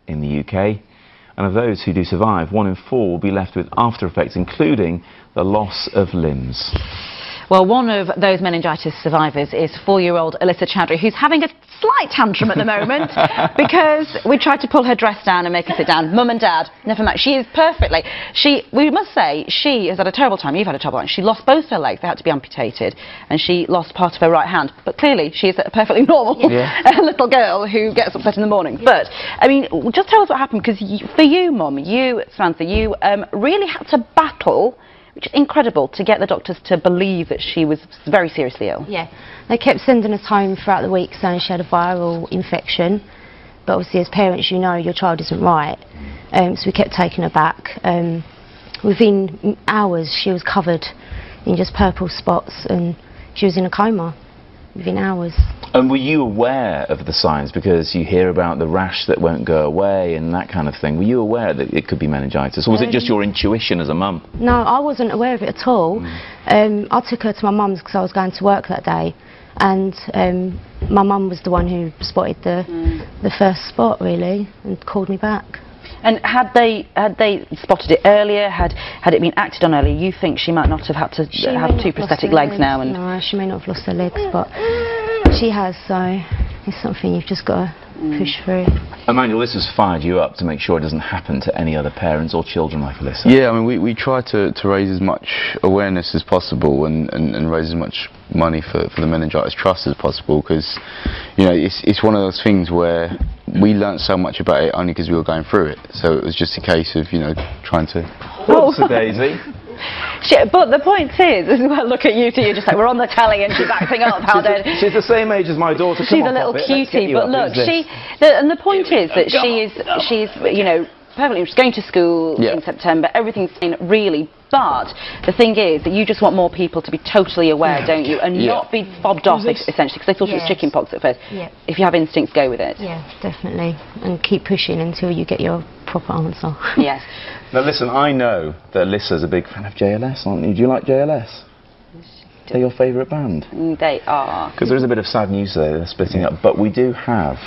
in the UK, and of those who do survive, 1 in 4 will be left with after effects, including the loss of limbs. Well, one of those meningitis survivors is 4-year-old Alissa Chowdhury, who's having a slight tantrum at the moment because we tried to pull her dress down and make her sit down. Mum and Dad, never mind. She is perfectly. We must say, she has had a terrible time. You've had a terrible time. She lost both her legs. They had to be amputated, and she lost part of her right hand. But clearly, she is a perfectly normal little girl who gets upset in the morning. But I mean, just tell us what happened, because for you, Mum, Samantha, you really had to battle, which is incredible, to get the doctors to believe that she was very seriously ill. Yeah, they kept sending us home throughout the week saying she had a viral infection, but obviously as parents you know your child isn't right, so we kept taking her back. Within hours she was covered in just purple spots and she was in a coma within hours. And were you aware of the signs, because you hear about the rash that won't go away and that kind of thing? Were you aware that it could be meningitis, or was it just your intuition as a mum? No, I wasn't aware of it at all. I took her to my mum's because I was going to work that day, and my mum was the one who spotted the first spot really and called me back. And had they spotted it earlier, had it been acted on earlier, you think she might not have had to have 2 prosthetic legs now? And no, she may not have lost her legs, but she has, so it's something you've just got to push through. Emmanuel, this has fired you up to make sure it doesn't happen to any other parents or children like Alissa. Yeah, I mean, we try to raise as much awareness as possible and raise as much money for the Meningitis Trust as possible, because, you know, it's one of those things where we learnt so much about it only because we were going through it. So it was just a case of, you know, trying to... Daisy. But the point is, as well, look at you two, you're just like, we're on the telly and she's acting up. She's the same age as my daughter. She's a little cutie, but look, and the point is that she's, you know, perfectly, she's going to school in September, everything's fine, really, but the thing is that you just want more people to be totally aware, don't you, and not be fobbed off, essentially, because they thought it was chickenpox at first. If you have instincts, go with it. Yeah, definitely, and keep pushing until you get your proper answer. Yes. Now listen, I know that Alyssa's a big fan of JLS, aren't you? Do you like JLS? They're your favourite band? They are. Because there is a bit of sad news today, they're splitting up, but we do have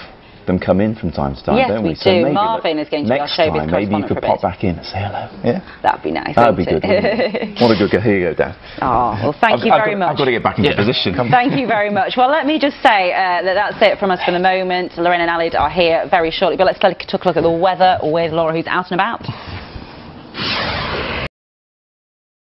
them come in from time to time, don't we? Yes, we do. So Marvin is going to be our showbiz correspondent. Maybe you could pop back in and say hello. Yeah? That'd be nice. That'd be good, wouldn't it? What a good girl. Here you go, Dad. Oh, well, thank you very much. I've got to get back into position. Thank you very much. Well, let me just say that that's it from us for the moment. Lorraine and Alid are here very shortly, but let's take a look at the weather with Laura, who's out and about.